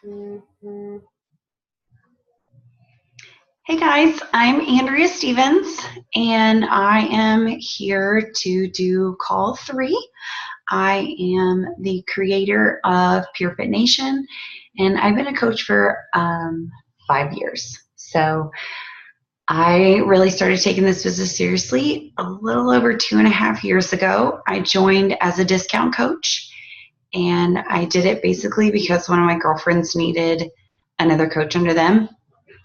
Hey guys, I'm Andrea Stevens, and I am here to do call 3. I am the creator of Pure Fit Nation, and I've been a coach for 5 years. So I really started taking this business seriously a little over 2.5 years ago. I joined as a discount coach, and I did it basically because one of my girlfriends needed another coach under them,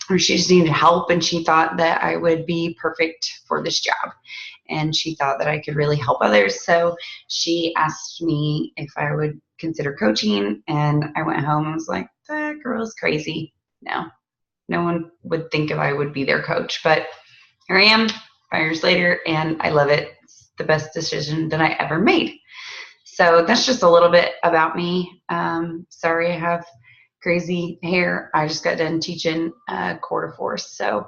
or she just needed help, and she thought that I would be perfect for this job, and she thought that I could really help others. So she asked me if I would consider coaching, and I went home and was like, that girl's crazy. No one would think I would be their coach, but here I am 5 years later, and I love it. It's the best decision that I ever made. So that's just a little bit about me. Sorry I have crazy hair. I just got done teaching quarter force, so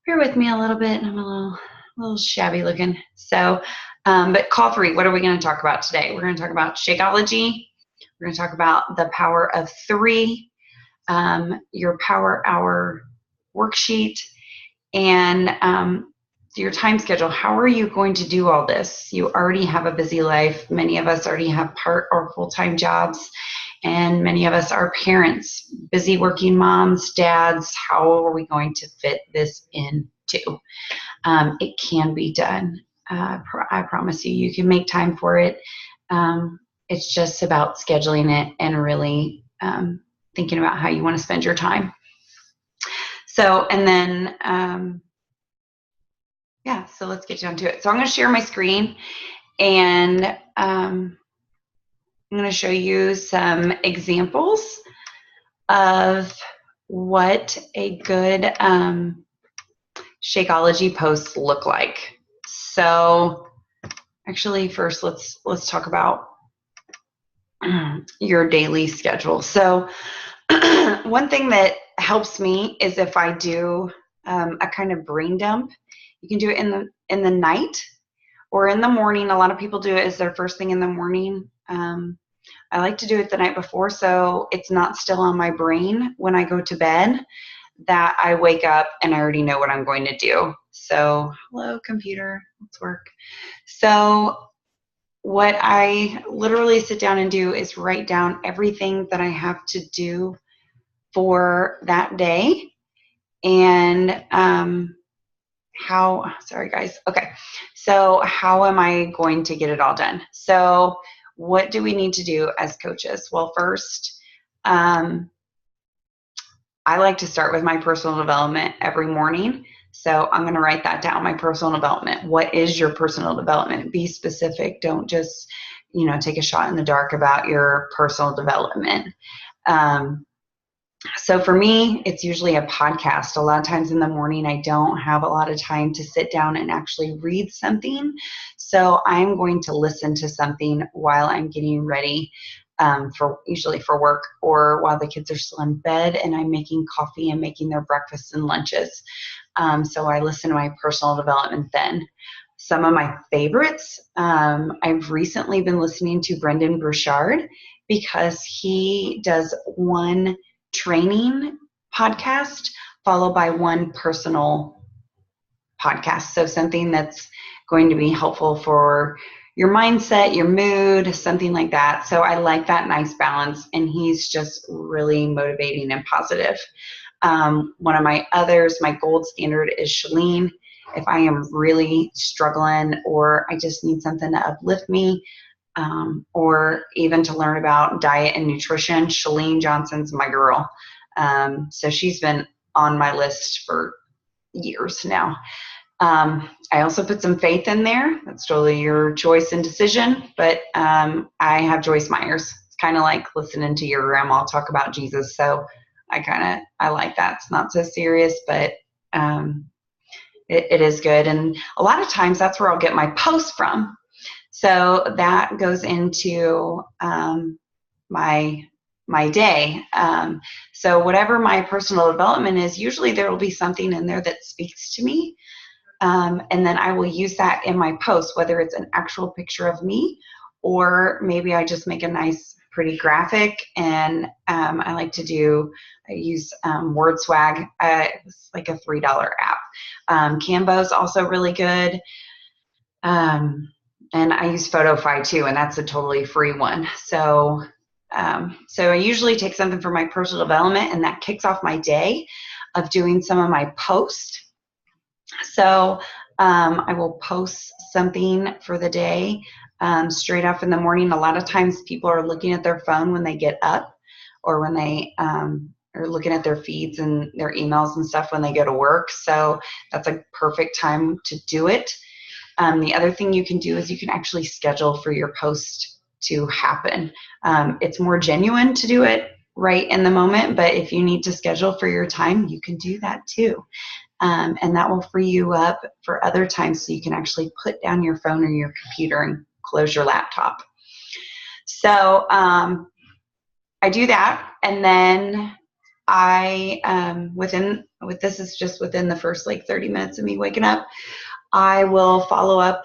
bear with me a little bit. I'm a little shabby looking. So, but call 3, what are we going to talk about today? We're going to talk about Shakeology. We're going to talk about the power of 3, your power hour worksheet, and your time schedule. How are you going to do all this? You already have a busy life. Many of us already have part or full-time jobs, and many of us are parents, busy working moms, dads. How are we going to fit this in too? It can be done. I promise you, you can make time for it. It's just about scheduling it and really thinking about how you want to spend your time. So, and then, so let's get down to it. So I'm going to share my screen, and I'm going to show you some examples of what a good Shakeology posts look like. So actually first let's talk about your daily schedule. So one thing that helps me is if I do a kind of brain dump. You can do it in the night or in the morning. A lot of people do it as their first thing in the morning. I like to do it the night before, so it's not still on my brain when I go to bed, that I wake up and I already know what I'm going to do. So, hello, computer, let's work. So what I literally sit down and do is write down everything that I have to do for that day, and sorry guys. Okay. So how am I going to get it all done? So what do we need to do as coaches? Well, first, I like to start with my personal development every morning. So I'm going to write that down, my personal development. What is your personal development? Be specific. Don't just, take a shot in the dark about your personal development. So for me, it's usually a podcast. A lot of times in the morning, I don't have a lot of time to sit down and actually read something. So I'm going to listen to something while I'm getting ready usually for work, or while the kids are still in bed and I'm making coffee and making their breakfasts and lunches. So I listen to my personal development then. Some of my favorites, I've recently been listening to Brendon Burchard, because he does one training podcast followed by one personal podcast. So something that's going to be helpful for your mindset, your mood, something like that. So I like that nice balance, and he's just really motivating and positive. One of my others, my gold standard, is Chalene. If I am really struggling or I just need something to uplift me, or even to learn about diet and nutrition, Chalene Johnson's my girl. So she's been on my list for years now. I also put some faith in there. That's totally your choice and decision. But I have Joyce Myers. It's kind of like listening to your grandma talk about Jesus. So I like that. It's not so serious, but it is good. And a lot of times that's where I'll get my posts from. So that goes into my day. So whatever my personal development is, usually there will be something in there that speaks to me. And then I will use that in my post, whether it's an actual picture of me, or maybe I just make a nice pretty graphic, and I use WordSwag. It's like a $3 app. Canva is also really good. And I use PhotoFi too, and that's a totally free one. So I usually take something for my personal development, and that kicks off my day of doing some of my posts. So I will post something for the day straight up in the morning. A lot of times people are looking at their phone when they get up, or when they are looking at their feeds and their emails and stuff when they go to work. So that's a perfect time to do it. The other thing you can do is you can actually schedule for your post to happen. It's more genuine to do it right in the moment, but if you need to schedule for your time, you can do that too. And that will free you up for other times, so you can actually put down your phone or your computer and close your laptop. So I do that, and then this is just within the first like 30 minutes of me waking up, I will follow up.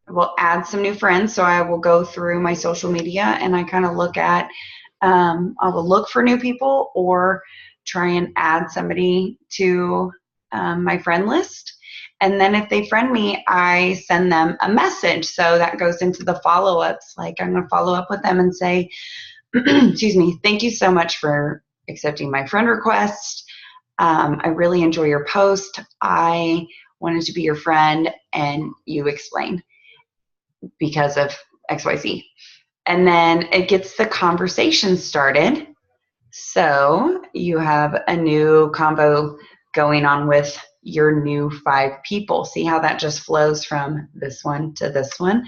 We'll add some new friends. So I will go through my social media, and I kind of look at, I will look for new people or try and add somebody to my friend list. And then if they friend me, I send them a message. So that goes into the follow-ups. Like, I'm going to follow up with them and say, excuse me, thank you so much for accepting my friend request. I really enjoy your post. I wanted to be your friend, and you explain because of XYZ. And then it gets the conversation started. So you have a new convo going on with your new 5 people. See how that just flows from this one to this one?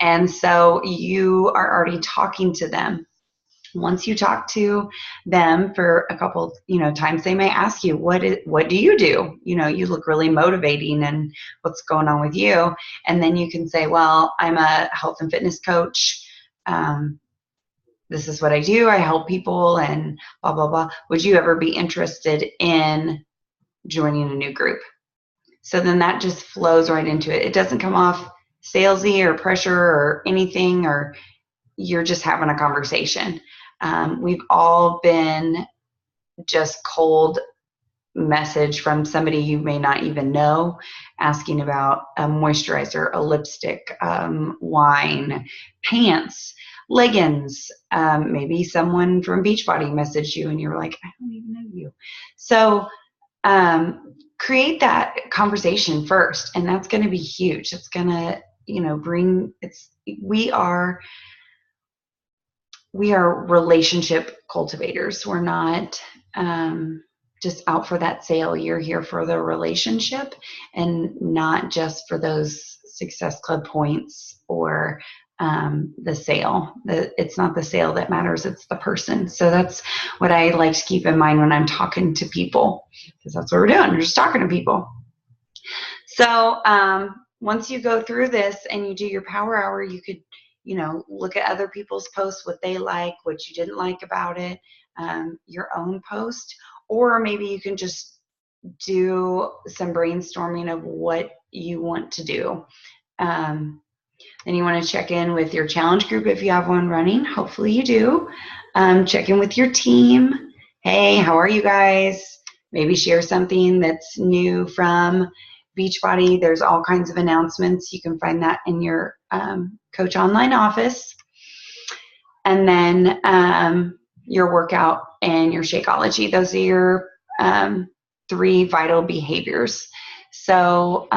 And so you are already talking to them. Once you talk to them for a couple, times, they may ask you, what do you do? You look really motivating, and what's going on with you? And then you can say, well, I'm a health and fitness coach. This is what I do. I help people and blah, blah, blah. Would you ever be interested in joining a new group? So then that just flows right into it. It doesn't come off salesy or pressure or anything, or you're just having a conversation. We've all been just cold message from somebody you may not even know, asking about a moisturizer, a lipstick, wine, pants, leggings. Maybe someone from Beachbody messaged you and you're like, I don't even know you. So create that conversation first, and that's going to be huge. It's going to, we are relationship cultivators. We're not just out for that sale. You're here for the relationship, and not just for those Success Club points or the sale. It's not the sale that matters, it's the person. So that's what I like to keep in mind when I'm talking to people, because that's what we're doing. We're just talking to people. So once you go through this and you do your power hour, you could look at other people's posts, what they like, what you didn't like about it, your own post, or maybe you can just do some brainstorming of what you want to do. Then you want to check in with your challenge group if you have one running. Hopefully you do. Check in with your team. Hey, how are you guys? Maybe share something that's new from Beachbody. There's all kinds of announcements. You can find that in your Coach Online office. And then your workout and your Shakeology. Those are your 3 vital behaviors. So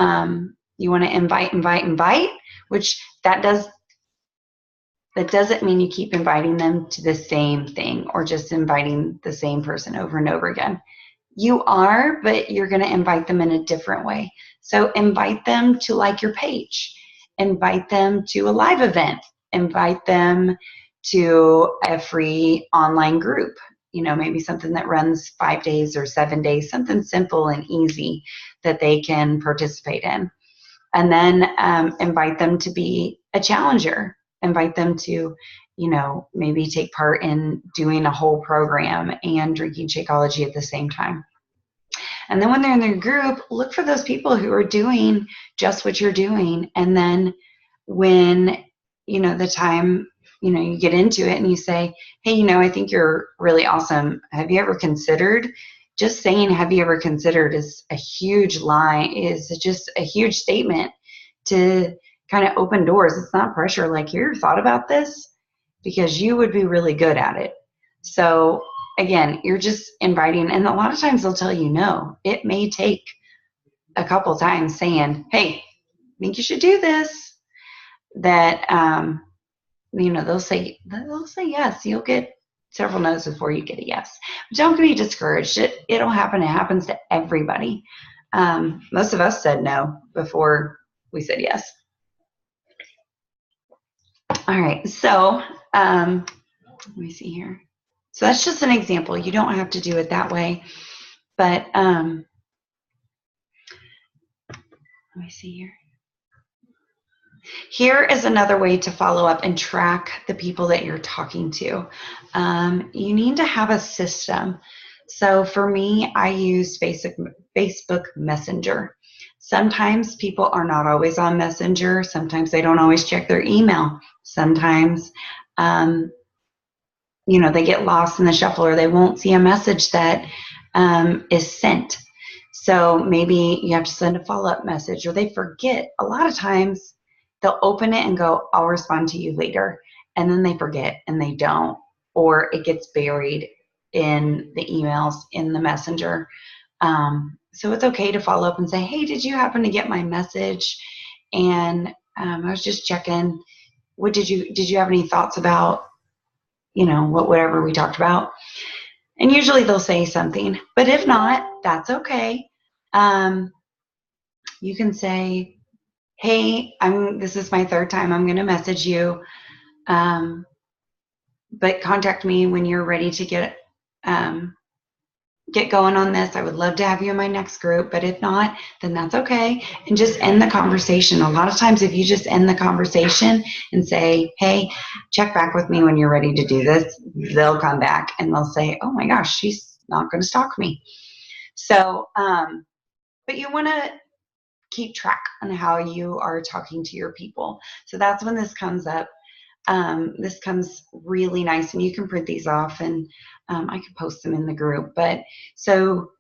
you want to invite, which that doesn't mean you keep inviting them to the same thing or just inviting the same person over and over again. You are, but you're going to invite them in a different way. So invite them to like your page. Invite them to a live event. Invite them to a free online group. Maybe something that runs 5 days or 7 days, something simple and easy that they can participate in. And then invite them to be a challenger. Invite them to, maybe take part in doing a whole program and drinking Shakeology at the same time. And then when they're in their group, look for those people who are doing just what you're doing. And then when, the time you get into it and you say, hey, I think you're really awesome. Have you ever considered? Just saying, have you ever considered is a huge line, is just a huge statement to kind of open doors. It's not pressure. Like, you ever thought about this? Because you would be really good at it. So again, you're just inviting, and a lot of times they'll tell you no. It may take a couple times saying, hey, I think you should do this, that they'll say yes. You'll get several no's before you get a yes. But don't be discouraged. It'll happen. It happens to everybody. Most of us said no before we said yes. All right, so let me see here. So that's just an example. You don't have to do it that way, but let me see here. Here is another way to follow up and track the people that you're talking to. You need to have a system. So for me, I use Facebook Messenger. Sometimes people are not always on Messenger. Sometimes they don't always check their email. Sometimes, they get lost in the shuffle, or they won't see a message that is sent. So maybe you have to send a follow-up message, or they forget. A lot of times they'll open it and go, I'll respond to you later. And then they forget and they don't, or it gets buried in the emails, in the messenger. So it's okay to follow up and say, hey, did you happen to get my message? And I was just checking. Did you have any thoughts about, whatever we talked about? And usually they'll say something, but if not, that's okay. You can say, hey, this is my third time I'm going to message you, but contact me when you're ready to get going on this. I would love to have you in my next group, but if not, then that's okay. And just end the conversation. A lot of times if you just end the conversation and say, hey, check back with me when you're ready to do this, they'll come back and they'll say, oh my gosh, she's not going to stalk me. So, but you want to keep track on how you are talking to your people. So that's when this comes up. This comes really nice, and you can print these off, and I can post them in the group. But so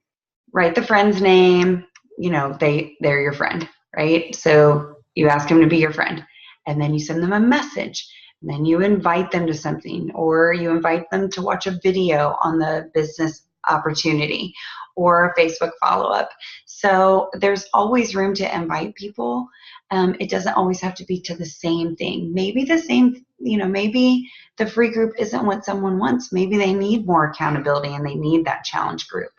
write the friend's name, they're your friend, right? So you ask them to be your friend, and then you send them a message, and then you invite them to something, or you invite them to watch a video on the business opportunity, or a Facebook follow-up. So there's always room to invite people. It doesn't always have to be to the same thing. Maybe the same, maybe the free group isn't what someone wants. Maybe they need more accountability and they need that challenge group.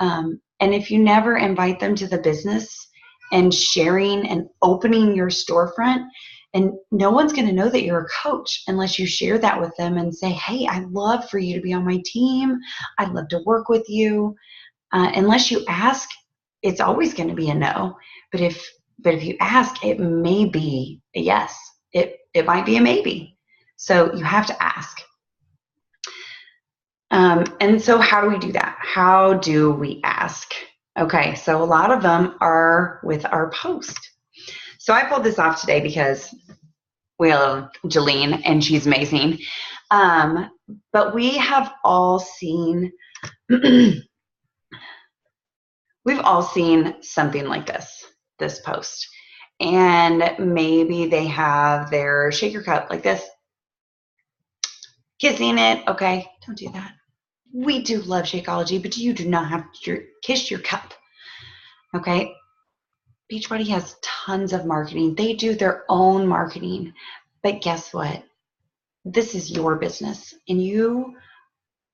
And if you never invite them to the business and sharing and opening your storefront, and no one's going to know that you're a coach unless you share that with them and say, hey, I'd love for you to be on my team. I'd love to work with you. Unless you ask, it's always going to be a no. But if you ask, it may be a yes. It might be a maybe. So you have to ask. And so how do we do that? How do we ask? Okay, so a lot of them are with our post. So I pulled this off today because we love Jolene and she's amazing. But we have all seen, we've all seen something like this post. And maybe they have their shaker cup like this, kissing it. Okay, don't do that. We do love Shakeology, but you do not have to kiss your cup. Okay, Beachbody has tons of marketing. They do their own marketing. But guess what? This is your business, and you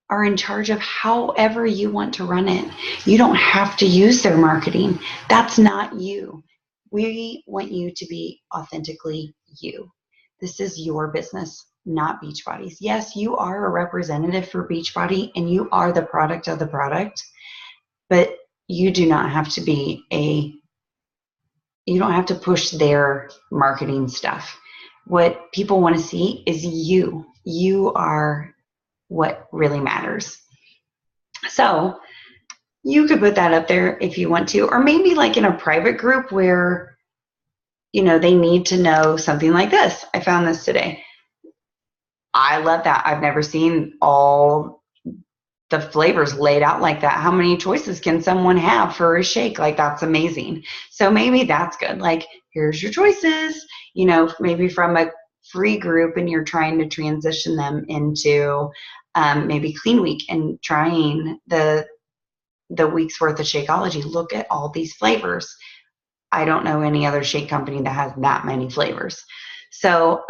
are in charge of however you want to run it. You don't have to use their marketing. That's not you. We want you to be authentically you. This is your business, not Beachbody's. Yes, you are a representative for Beachbody, and you are the product of the product, but you do not have to be you don't have to push their marketing stuff. What people want to see is you. You are what really matters. So you could put that up there if you want to, or maybe like in a private group where, they need to know something like this. I found this today. I love that. I've never seen all the flavors laid out like that. How many choices can someone have for a shake? Like, that's amazing. So maybe that's good. Like, here's your choices, you know, maybe from a free group, and you're trying to transition them into maybe Clean Week and trying the week's worth of Shakeology. Look at all these flavors. I don't know any other shake company that has that many flavors. So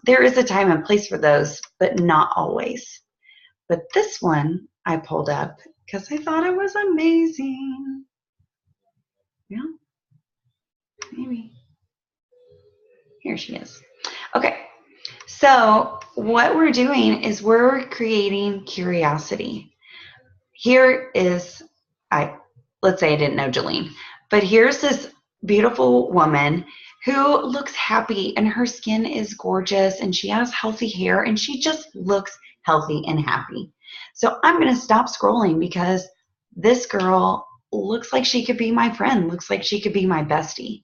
there is a time and place for those, but not always. But this one I pulled up because I thought it was amazing. Yeah, maybe. Here she is. Okay, so what we're doing is we're creating curiosity. Here is, let's say I didn't know Jolene, but here's this beautiful woman who looks happy, and her skin is gorgeous, and she has healthy hair, and she just looks healthy and happy. So I'm going to stop scrolling because this girl looks like she could be my friend, looks like she could be my bestie.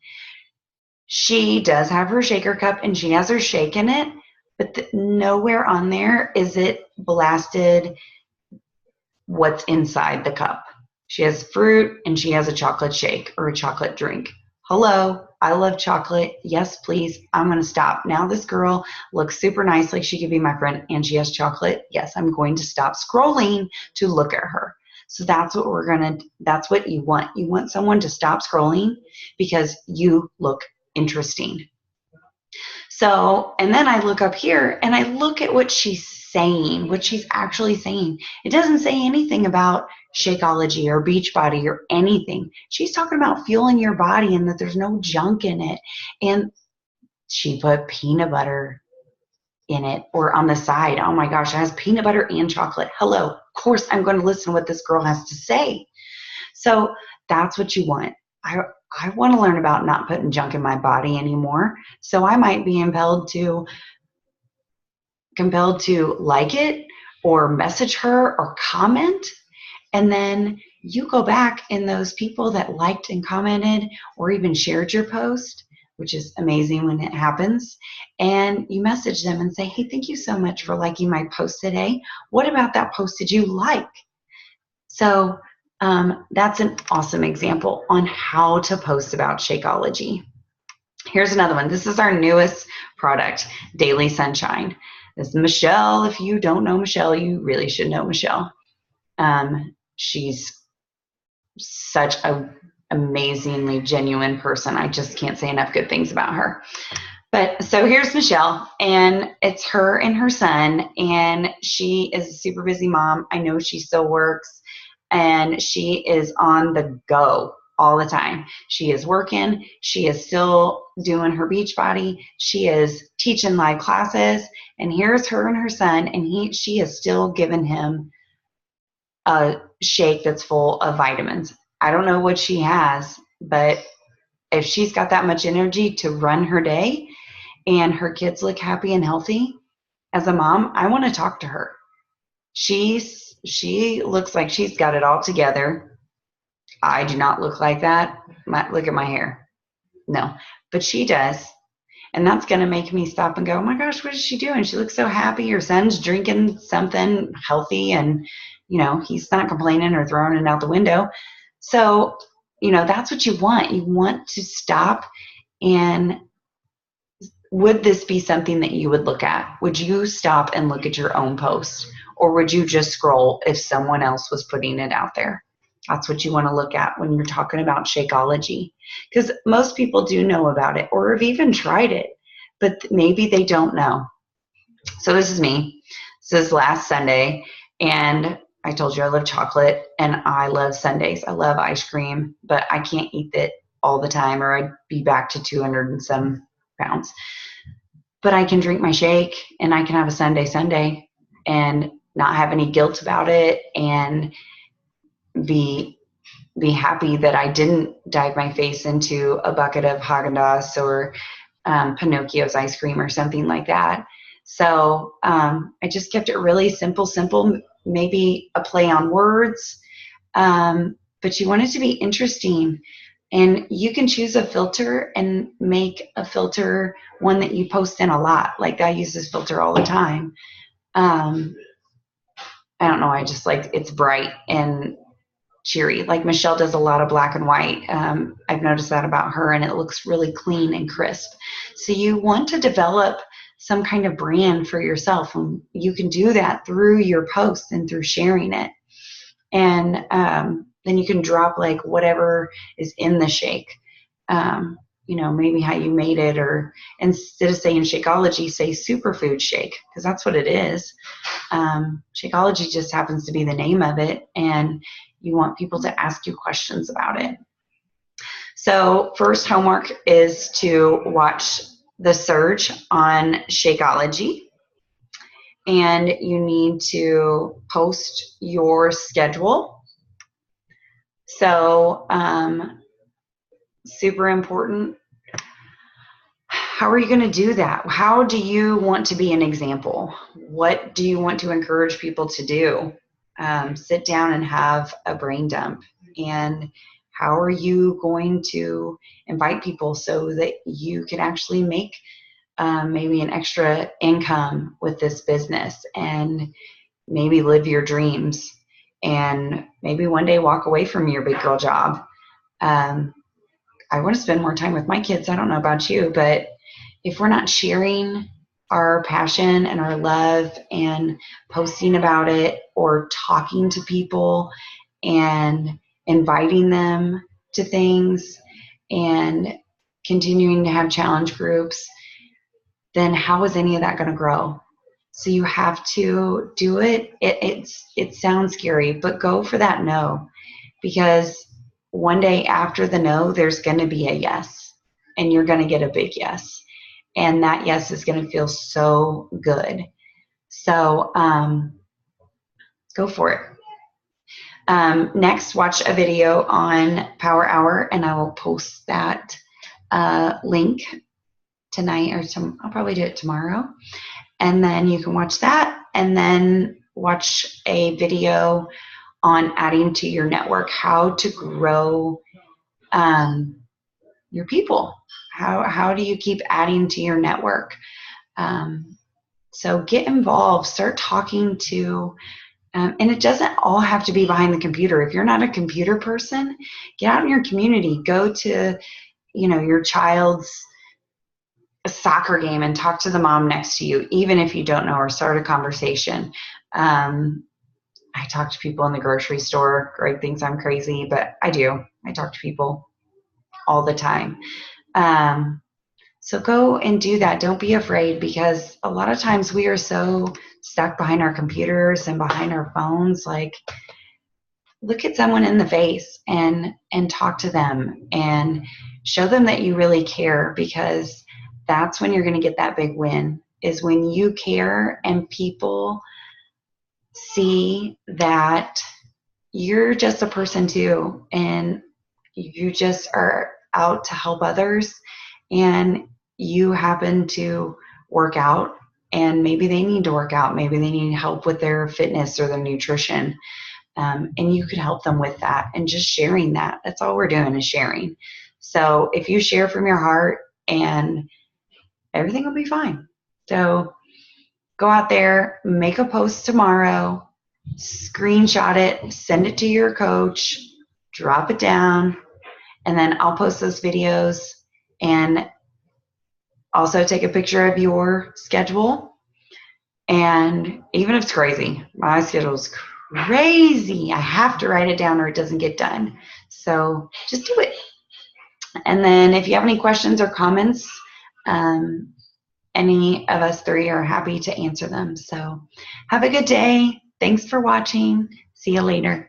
She does have her shaker cup, and she has her shake in it, but nowhere on there is it blasted what's inside the cup. She has fruit, and she has a chocolate shake or a chocolate drink. Hello, I love chocolate. Yes, please. I'm going to stop. Now this girl looks super nice, like she could be my friend, and she has chocolate. Yes, I'm going to stop scrolling to look at her. So that's what that's what you want. You want someone to stop scrolling because you look interesting. So, and then I look up here and I look at what she's saying, what she's actually saying. It doesn't say anything about Shakeology or Beachbody or anything. She's talking about fueling your body and that there's no junk in it. And she put peanut butter in it or on the side. Oh my gosh, it has peanut butter and chocolate. Hello, of course I'm going to listen to what this girl has to say. So that's what you want. I want to learn about not putting junk in my body anymore. So I might be compelled to like it or message her or comment. And then you go back, and those people that liked and commented or even shared your post, which is amazing when it happens, and you message them and say, hey, thank you so much for liking my post today. What about that post did you like? So that's an awesome example on how to post about Shakeology. Here's another one. This is our newest product, Daily Sunshine. This is Michelle. If you don't know Michelle, you really should know Michelle. She's such an amazingly genuine person. I just can't say enough good things about her. But so here's Michelle, and it's her and her son, and she is a super busy mom. I know she still works, and she is on the go all the time. She is working. She is still doing her Beachbody. She is teaching live classes, and here's her and her son, and she is still giving him a shake that's full of vitamins. I don't know what she has, but if she's got that much energy to run her day and her kids look happy and healthy, as a mom, I want to talk to her. She looks like she's got it all together. I do not look like that. Look at my hair. No, but she does. And that's going to make me stop and go, oh my gosh, what is she doing? She looks so happy. Her son's drinking something healthy, and, you know, he's not complaining or throwing it out the window. So, you know, that's what you want. You want to stop, and would this be something that you would look at? Would you stop and look at your own post, or would you just scroll if someone else was putting it out there? That's what you want to look at when you're talking about Shakeology, because most people do know about it or have even tried it, but maybe they don't know. So this is me. This is last Sunday, and I told you I love chocolate and I love sundaes. I love ice cream, but I can't eat it all the time or I'd be back to 200 and some pounds. But I can drink my shake and I can have a Sunday and not have any guilt about it, and be happy that I didn't dive my face into a bucket of Haagen-Dazs or Pinocchio's ice cream or something like that. So I just kept it really simple, maybe a play on words, but you want it to be interesting. And you can choose a filter and make a filter one that you post in a lot. Like I use this filter all the time. I don't know, I just like, it's bright and cheery. Like Michelle does a lot of black and white. I've noticed that about her, and it looks really clean and crisp. So you want to develop some kind of brand for yourself, and you can do that through your posts and through sharing it. And then you can drop like whatever is in the shake. You know, maybe how you made it, or instead of saying Shakeology, say Superfood Shake, because that's what it is. Shakeology just happens to be the name of it, and you want people to ask you questions about it. So first homework is to watch The Surge on Shakeology, and you need to post your schedule. So super important. How are you going to do that? How do you want to be an example? What do you want to encourage people to do? Sit down and have a brain dump. And how are you going to invite people so that you can actually make maybe an extra income with this business, and maybe live your dreams, and maybe one day walk away from your big girl job? I want to spend more time with my kids. I don't know about you, but if we're not sharing our passion and our love and posting about it, or talking to people and inviting them to things and continuing to have challenge groups, then how is any of that going to grow? So you have to do it. It sounds scary, but go for that no, because one day after the no, there's going to be a yes, and you're going to get a big yes. And that yes is going to feel so good. So go for it. Next, watch a video on Power Hour, and I will post that link tonight, or I'll probably do it tomorrow. And then you can watch that, and then watch a video on adding to your network, how to grow your people. How do you keep adding to your network? So get involved, start talking to, and it doesn't all have to be behind the computer. If you're not a computer person, get out in your community, go to, you know, your child's soccer game and talk to the mom next to you, even if you don't know her, start a conversation. I talk to people in the grocery store. Greg thinks I'm crazy, but I do. I talk to people all the time. So go and do that. Don't be afraid, because a lot of times we are so stuck behind our computers and behind our phones. Like, look at someone in the face and talk to them and show them that you really care, because that's when you're going to get that big win, is when you care and people see that you're just a person too, and you just are out to help others, and you happen to work out, and maybe they need to work out, maybe they need help with their fitness or their nutrition, and you could help them with that. And just sharing that, that's all we're doing, is sharing. So if you share from your heart, and everything will be fine. So go out there, make a post tomorrow, screenshot it, send it to your coach, drop it down, and then I'll post those videos, and also take a picture of your schedule. And even if it's crazy, my schedule is crazy, I have to write it down or it doesn't get done. So just do it. And then if you have any questions or comments, any of us three are happy to answer them. So have a good day. Thanks for watching. See you later.